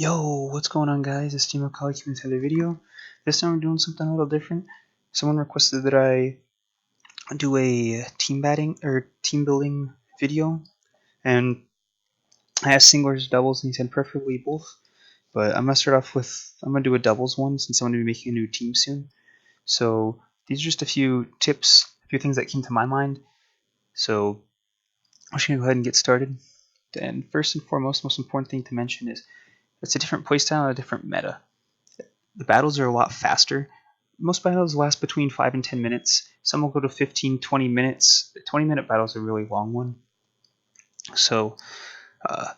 Yo, what's going on, guys? It's Team Macaulay with another video. This time I'm doing something a little different. Someone requested that I do a team building video, and I asked singles or doubles, and he said preferably both. But I'm gonna do a doubles one since I'm gonna be making a new team soon. So these are just a few tips, a few things that came to my mind. So I'm just gonna go ahead and get started. And first and foremost, most important thing to mention is it's a different playstyle and a different meta. The battles are a lot faster. Most battles last between 5 and 10 minutes. Some will go to 15, 20 minutes. The 20-minute battles are a really long one. So uh,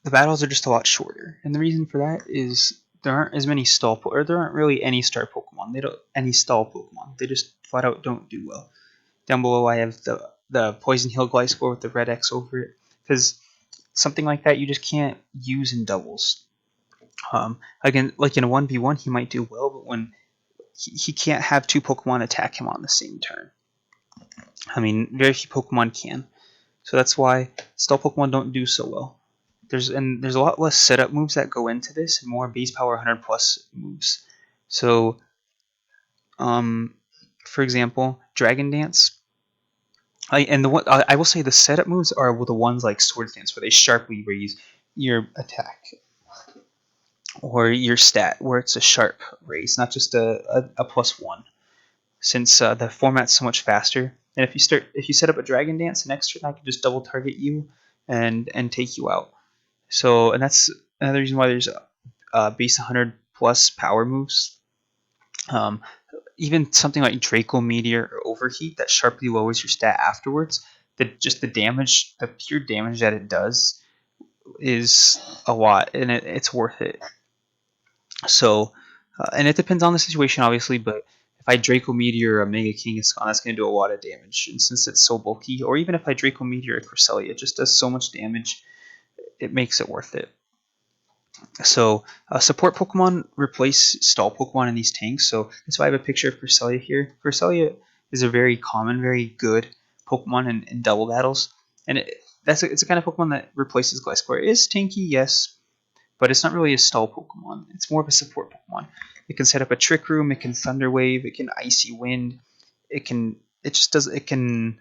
the battles are just a lot shorter. And the reason for that is there aren't as many there aren't really any star Pokemon. They don't any stall Pokemon. They just flat out don't do well. Down below I have the Poison Heal Gliscor with the red X over it. Because something like that you just can't use in doubles. Again, like in a 1v1, he might do well, but when he can't have two Pokemon attack him on the same turn. I mean, very few Pokemon can. So that's why stall Pokemon don't do so well. There's a lot less setup moves that go into this, and more base power 100 plus moves. So, for example, Dragon Dance. I will say the setup moves are the ones like Sword Dance, where they sharply raise your attack or your stat, where it's a sharp raise, not just a +1. Since the format's so much faster, and if you set up a Dragon Dance, the next turn I can just double target you and take you out. So, and that's another reason why there's base 100 plus power moves. Even something like Draco Meteor or Overheat that sharply lowers your stat afterwards. The damage, the pure damage that it does is a lot, and it's worth it. So, and it depends on the situation, obviously, but if I Draco Meteor a Mega Kangaskhan, that's going to do a lot of damage. And since it's so bulky, or even if I Draco Meteor a Cresselia, it just does so much damage, it makes it worth it. So, support Pokemon replace stall Pokemon in these tanks. So that's why I have a picture of Cresselia here. Cresselia is a very common, very good Pokemon in double battles. And it's a kind of Pokemon that replaces Gliscor. It is tanky, yes, but it's not really a stall Pokemon. It's more of a support Pokemon. It can set up a Trick Room. It can Thunder Wave. It can Icy Wind. It can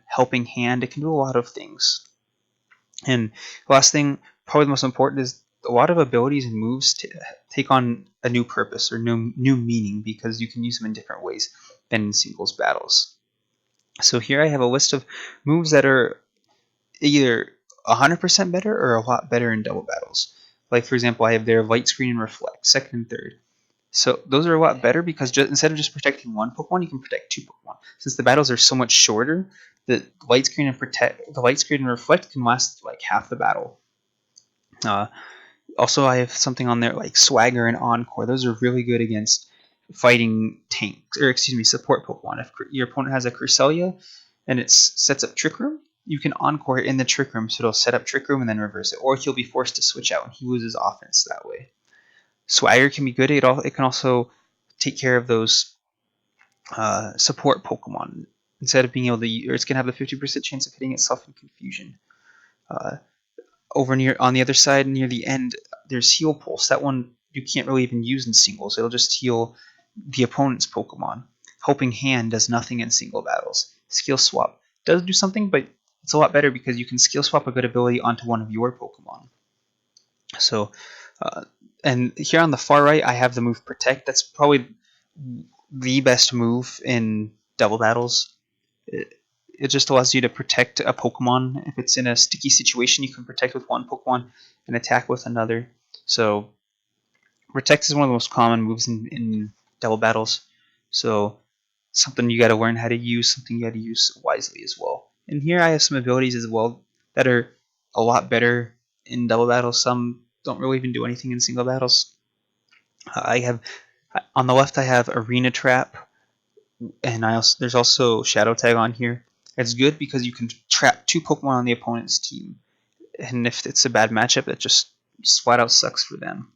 Helping Hand. It can do a lot of things. And the last thing, probably the most important, is a lot of abilities and moves take on a new purpose or new meaning because you can use them in different ways than in singles battles. So here I have a list of moves that are either 100% better or a lot better in double battles. Like, for example, I have there Light Screen and Reflect, second and third. So those are a lot better because instead of just protecting one Pokemon, you can protect two Pokemon. Since the battles are so much shorter, the Light Screen and Reflect can last like half the battle. Also, I have something on there like Swagger and Encore. Those are really good against fighting support Pokemon. If your opponent has a Cresselia and it sets up Trick Room, you can Encore it in the Trick Room, so it'll set up Trick Room and then reverse it. Or he'll be forced to switch out and he loses offense that way. Swagger can be good. It can also take care of those support Pokemon. Instead of being able to, or it's going to have a 50% chance of hitting itself in Confusion. Over on the other side, near the end, there's Heal Pulse. That one you can't really even use in singles. It'll just heal the opponent's Pokemon. Helping Hand does nothing in single battles. Skill Swap does do something, but it's a lot better because you can skill swap a good ability onto one of your Pokemon. So, and here on the far right, I have the move Protect. That's probably the best move in double battles. It just allows you to protect a Pokemon. If it's in a sticky situation, you can protect with one Pokemon and attack with another. So, Protect is one of the most common moves in double battles. So, something you got to learn how to use, something you got to use wisely as well. And here I have some abilities as well that are a lot better in double battles. Some don't really even do anything in single battles. I have on the left I have Arena Trap, and there's also Shadow Tag on here. It's good because you can trap two Pokemon on the opponent's team, and if it's a bad matchup, it just flat out sucks for them.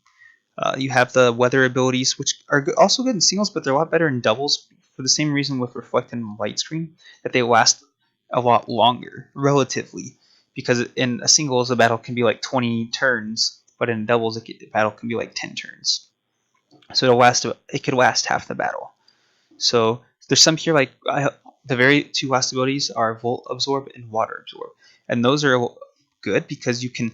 You have the weather abilities, which are also good in singles, but they're a lot better in doubles for the same reason with Reflect and Light Screen, that they last a lot longer, relatively. Because in a singles, a battle can be like 20 turns, but in doubles, the battle can be like 10 turns. So it could last half the battle. So there's some here like the very two last abilities are Volt Absorb and Water Absorb, and those are good because you can,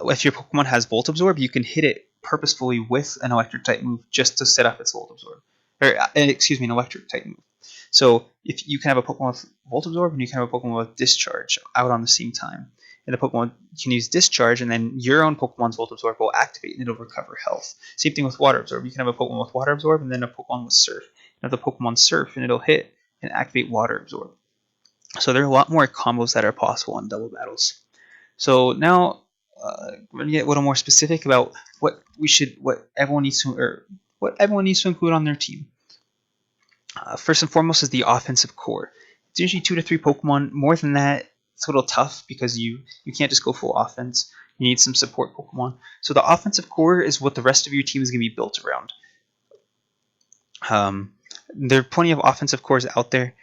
if your Pokemon has Volt Absorb, you can hit it purposefully with an Electric type move just to set up its Volt Absorb, or excuse me, an Electric type move. So if you can have a Pokemon with Volt Absorb and you can have a Pokemon with Discharge out on the same time, and the Pokemon can use Discharge, and then your own Pokemon's Volt Absorb will activate and it'll recover health. Same thing with Water Absorb. You can have a Pokemon with Water Absorb and then a Pokemon with Surf. And have the Pokemon Surf and it'll hit and activate Water Absorb. So there are a lot more combos that are possible in double battles. So now we're gonna get a little more specific about what everyone needs to include on their team. First and foremost is the offensive core. It's usually 2 to 3 Pokemon. More than that, it's a little tough because you can't just go full offense. You need some support Pokemon. So the offensive core is what the rest of your team is going to be built around. There are plenty of offensive cores out there,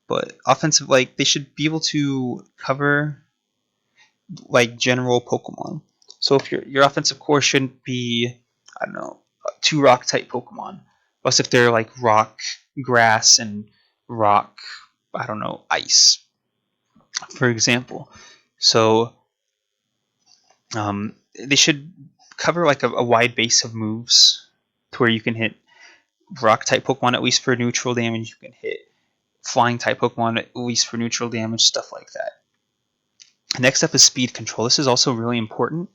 but offensive, like, they should be able to cover like general Pokemon. So if your offensive core shouldn't be, I don't know, 2 rock type Pokemon. Plus if they're like rock, grass, and rock, I don't know, ice, for example. So they should cover like a wide base of moves to where you can hit rock type Pokemon at least for neutral damage. You can hit flying type Pokemon at least for neutral damage, stuff like that. Next up is speed control. This is also really important,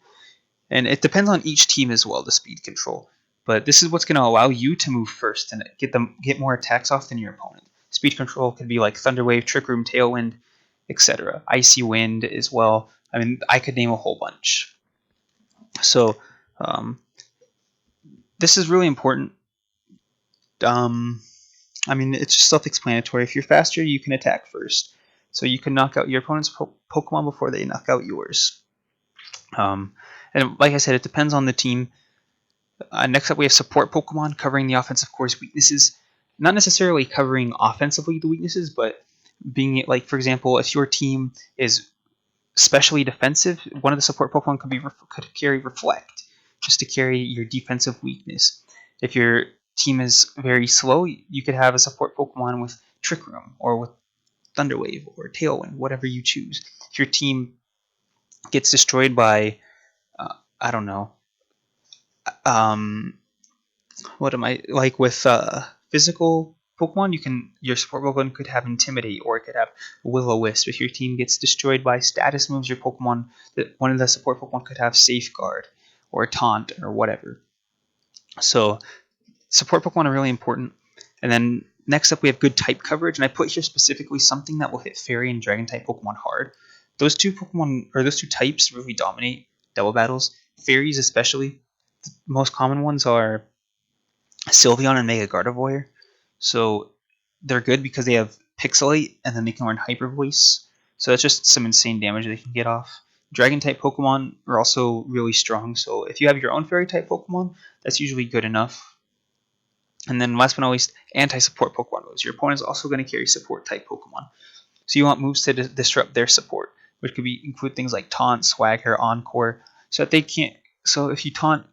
and it depends on each team as well, the speed control. But this is what's going to allow you to move first and get more attacks off than your opponent. Speed control could be like Thunder Wave, Trick Room, Tailwind, etc. Icy Wind as well. I mean, I could name a whole bunch. So this is really important. I mean, it's just self-explanatory. If you're faster, you can attack first. So you can knock out your opponent's Pokemon before they knock out yours. And like I said, it depends on the team. Next up, we have support Pokemon covering the offensive core's weaknesses. Not necessarily covering offensively the weaknesses, but being like, for example, if your team is especially defensive, one of the support Pokemon could carry Reflect, just to carry your defensive weakness. If your team is very slow, you could have a support Pokemon with Trick Room or with Thunder Wave or Tailwind, whatever you choose. If your team gets destroyed by, I don't know, what am I like with physical Pokemon? Your support Pokemon could have Intimidate, or it could have Will-O-Wisp. If your team gets destroyed by status moves, your Pokemon, one of the support Pokemon could have Safeguard or Taunt or whatever. So support Pokemon are really important. And then next up we have good type coverage, and I put here specifically something that will hit Fairy and Dragon type Pokemon hard. Those two types really dominate double battles. Fairies especially. The most common ones are Sylveon and Mega Gardevoir. So they're good because they have Pixelate and then they can learn Hyper Voice. So that's just some insane damage they can get off. Dragon type Pokemon are also really strong. So if you have your own Fairy type Pokemon, that's usually good enough. And then last but not least, anti-support Pokemon moves. Your opponent is also going to carry support type Pokemon. So you want moves to disrupt their support, which could include things like Taunt, Swagger, Encore, so that they can't. So if you taunt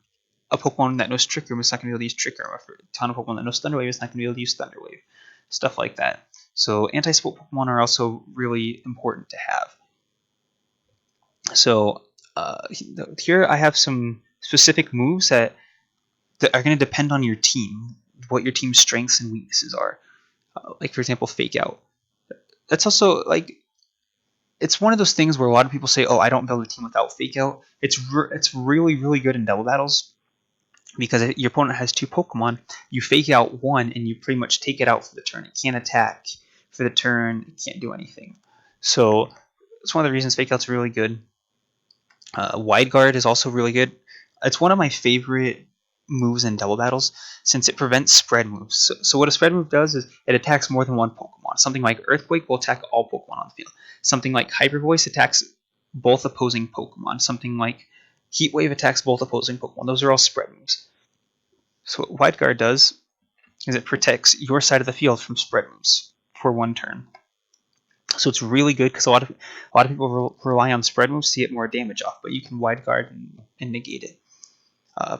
a Pokemon that knows Trick Room, it's not going to be able to use Trick Room. If you taunt a Pokemon that knows Thunder Wave, it's not going to be able to use Thunder Wave. Stuff like that. So anti-support Pokemon are also really important to have. So here I have some specific moves that are going to depend on your team, what your team's strengths and weaknesses are. Like, for example, Fake Out. That's also, like, it's one of those things where a lot of people say, oh, I don't build a team without Fake Out. It's really, really good in double battles because if your opponent has 2 Pokemon, you Fake Out one and you pretty much take it out for the turn. It can't attack for the turn. It can't do anything. So it's one of the reasons Fake Out's really good. Wide Guard is also really good. It's one of my favorite moves in double battles since it prevents spread moves. So what a spread move does is it attacks more than one Pokemon. Something like Earthquake will attack all Pokemon on the field. Something like Hyper Voice attacks both opposing Pokemon. Something like Heat Wave attacks both opposing Pokemon. Those are all spread moves. So what Wide Guard does is it protects your side of the field from spread moves for one turn. So it's really good because a lot of people rely on spread moves to get more damage off, but you can wide guard and negate it.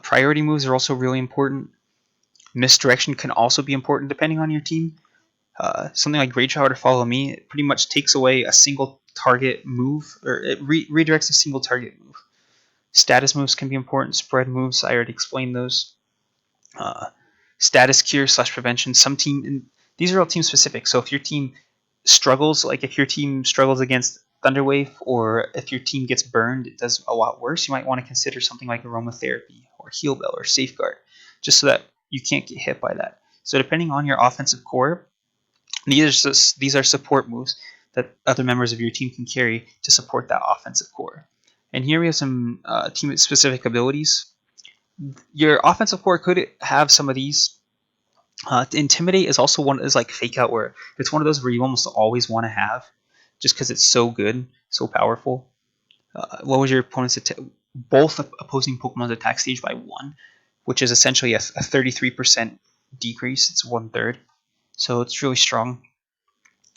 Priority moves are also really important. Misdirection can also be important depending on your team. Something like Great Shower to Follow Me, it pretty much takes away a single target move, or it redirects a single target move. Status moves can be important. Spread moves, I already explained those. Uh, Status cure / prevention. These are all team specific. So if your team struggles, like if your team struggles against Thunderwave, or if your team gets burned, it does a lot worse. You might want to consider something like Aromatherapy or Heal Bell or Safeguard, just so that you can't get hit by that. So depending on your offensive core, these are support moves that other members of your team can carry to support that offensive core. And here we have some team-specific abilities. Your offensive core could have some of these. Intimidate is also one is like Fake Out, where it's one of those where you almost always want to have, just because it's so good, so powerful. Lowers your opponent's both opposing Pokemon's attack stage by 1, which is essentially a 33% decrease. It's 1/3, so it's really strong.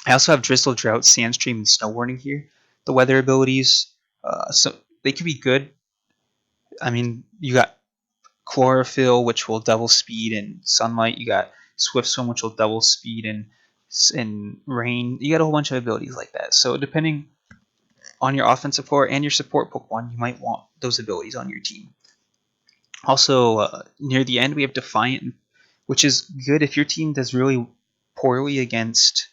I also have Drizzle, Drought, Sandstream, and Snow Warning here. The weather abilities, so they could be good. I mean, you got Chlorophyll, which will double speed in sunlight. You got Swift Swim, which will double speed in rain. You got a whole bunch of abilities like that. So depending on your offensive core and your support Pokemon, you might want those abilities on your team. Also, near the end, we have Defiant, which is good if your team does really poorly against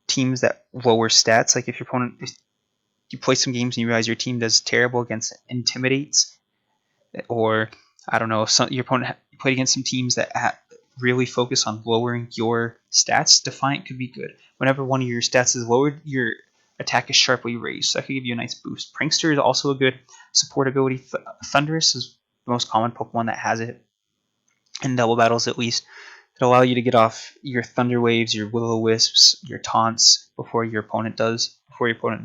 teams that lower stats. Like if you play some games and you realize your team does terrible against Intimidates, or I don't know, if your opponent played against some teams that really focus on lowering your stats, Defiant could be good. Whenever one of your stats is lowered, your attack is sharply raised, so that could give you a nice boost. Prankster is also a good support ability. Thundurus is the most common Pokemon that has it, in double battles at least. It'll allow you to get off your Thunder Waves, your Will-O-Wisps, your Taunts before your opponent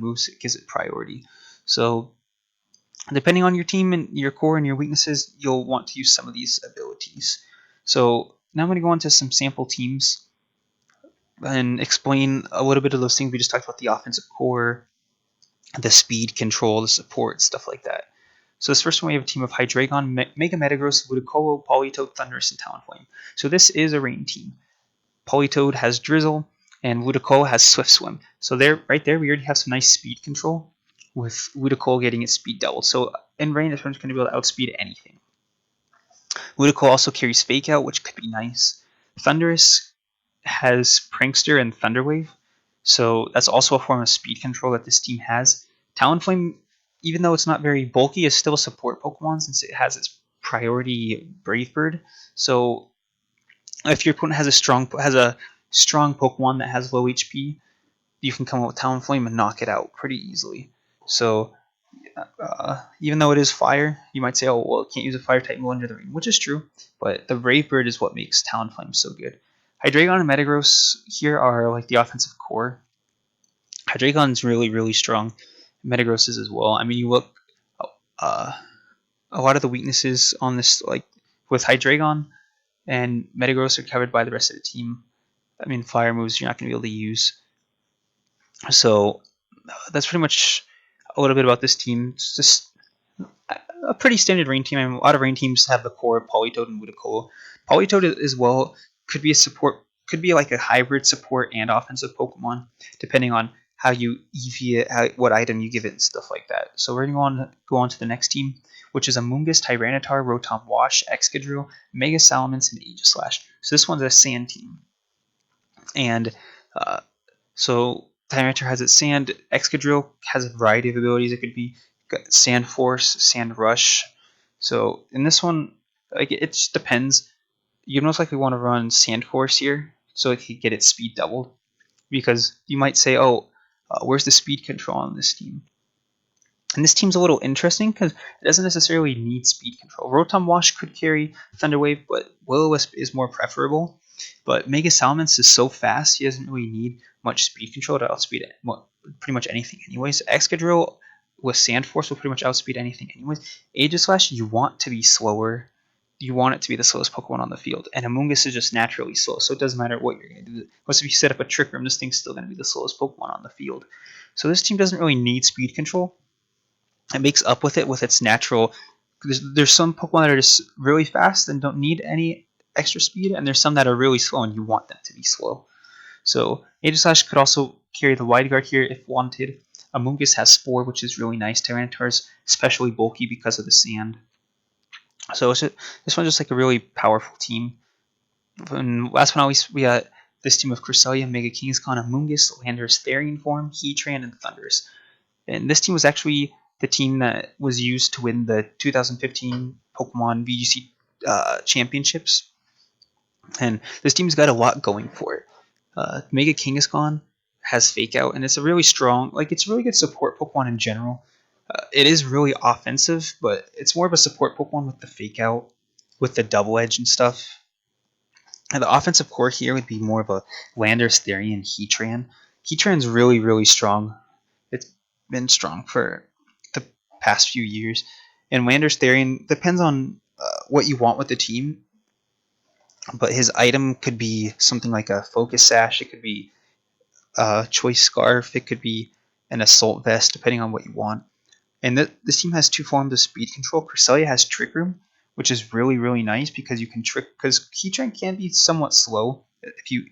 moves. It gives it priority. So depending on your team and your core and your weaknesses, you'll want to use some of these abilities. So now I'm going to go on to some sample teams and explain a little bit of those things we just talked about: the offensive core, the speed control, the support, stuff like that. So this first one, we have a team of Hydreigon, Mega Metagross, Ludicolo, Politoed, Thundurus, and Talonflame. So this is a rain team. Politoed has Drizzle, and Ludicolo has Swift Swim. So right there, we already have some nice speed control, with Ludicolo getting its speed doubled. So in rain, this one's going to be able to outspeed anything. Ludicolo also carries Fake Out, which could be nice. Thundurus has Prankster and Thunderwave, so that's also a form of speed control that this team has. Talonflame, even though it's not very bulky, is still a support Pokemon since it has its priority Brave Bird. So if your opponent has a strong Pokemon that has low HP, you can come up with Talonflame and knock it out pretty easily. So even though it is fire, you might say, oh, well, it can't use a fire type move under the rain, which is true, but the Brave Bird is what makes Talonflame so good. Hydreigon and Metagross here are like the offensive core. Hydreigon's really, really strong. Metagross is as well. I mean, you look, a lot of the weaknesses on this, like with Hydreigon and Metagross, are covered by the rest of the team. I mean, fire moves you're not going to be able to use. So that's pretty much a little bit about this team. It's just a pretty standard rain team. I mean, a lot of rain teams have the core Politoed and Ludicolo. Politoed as well could be a support, could be like a hybrid support and offensive Pokemon, depending on how you EV it, what item you give it, and stuff like that. So we're going to go on to the next team, which is Amoonguss, Tyranitar, Rotom Wash, Excadrill, Mega Salamence, and Aegislash. So this one's a sand team. And so Tyranitar has its sand. Excadrill has a variety of abilities. It could be Sand Force, Sand Rush. So in this one, like, it just depends. You'd most likely want to run Sand Force here so it can get its speed doubled. Because you might say, oh, where's the speed control on this team? And this team's a little interesting because it doesn't necessarily need speed control. Rotom Wash could carry Thunder Wave, but Will-O-Wisp is more preferable. But Mega Salamence is so fast, he doesn't really need much speed control to outspeed it, pretty much anything anyways. Excadrill with Sand Force will pretty much outspeed anything anyways. Aegislash, you want to be slower you want it to be the slowest Pokemon on the field. And Amoonguss is just naturally slow, so it doesn't matter what you're going to do. Plus, if you set up a Trick Room, this thing's still going to be the slowest Pokemon on the field. So this team doesn't really need speed control. It makes up with it with its natural. There's some Pokemon that are just really fast and don't need any extra speed, and there's some that are really slow and you want them to be slow. So Aegislash could also carry the Wide Guard here if wanted. Amoonguss has Spore, which is really nice. Tyranitar's especially bulky because of the sand. So this one's just like a really powerful team. And last but not least, we got this team of Cresselia, Mega Kingscon, Amoonguss, Landorus, Therian Form, Heatran, and Thundurus. And this team was actually the team that was used to win the 2015 Pokemon VGC championships. And this team's got a lot going for it. Mega Kangaskhan has Fake Out, and it's a really strong, it's a really good support Pokemon in general. It is really offensive, but it's more of a support Pokemon with the Fake Out, with the Double Edge and stuff. And the offensive core here would be more of a Landorus, Therian, Heatran. Heatran's really, really strong. It's been strong for the past few years. And Landorus, Therian depends on what you want with the team. But his item could be something like a Focus Sash. It could be a Choice Scarf. It could be an Assault Vest, depending on what you want. And this team has two forms of speed control. Cresselia has Trick Room, which is really, really nice because you can trick. Because Heatran can be somewhat slow if you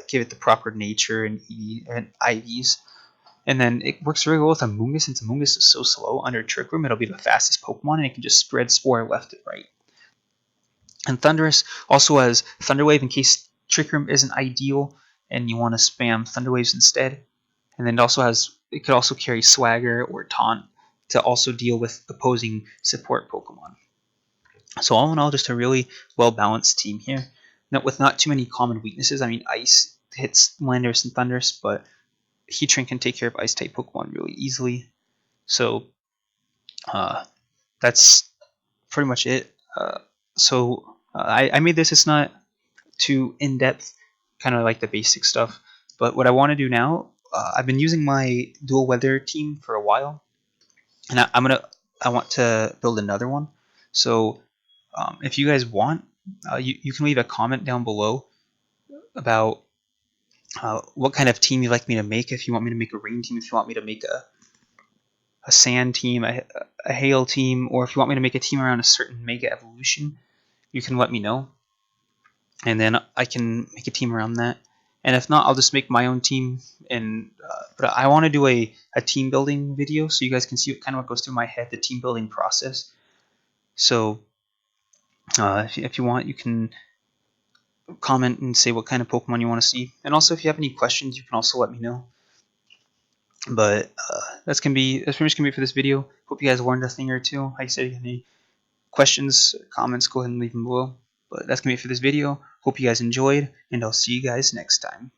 give it the proper nature and IVs. And then it works very well with Amoonguss. Since Amoonguss is so slow, under Trick Room, it'll be the fastest Pokemon, and it can just spread Spore left and right. And Thundurus also has Thunder Wave in case Trick Room isn't ideal and you want to spam Thunder Waves instead. And then it could also carry Swagger or Taunt to also deal with opposing support Pokemon. So all in all, just a really well-balanced team here. With not too many common weaknesses. I mean, Ice hits Landorus and Thundurus, but Heatran can take care of Ice-type Pokemon really easily. So that's pretty much it. I made this. It's not too in-depth, kind of like the basic stuff. But what I want to do now, I've been using my dual weather team for a while, and I want to build another one. So if you guys want, you can leave a comment down below about what kind of team you'd like me to make. If you want me to make a rain team, if you want me to make a sand team, a hail team, or if you want me to make a team around a certain mega evolution, you can let me know. And then I can make a team around that. And if not, I'll just make my own team. But I want to do a team building video so you guys can see what goes through my head, the team building process. So if you want, you can comment and say what kind of Pokemon you want to see. And also, if you have any questions, you can also let me know. But that's pretty much gonna be it for this video. Hope you guys learned a thing or two. Like I said, if you have any questions, comments, go ahead and leave them below. But that's gonna be it for this video. Hope you guys enjoyed, and I'll see you guys next time.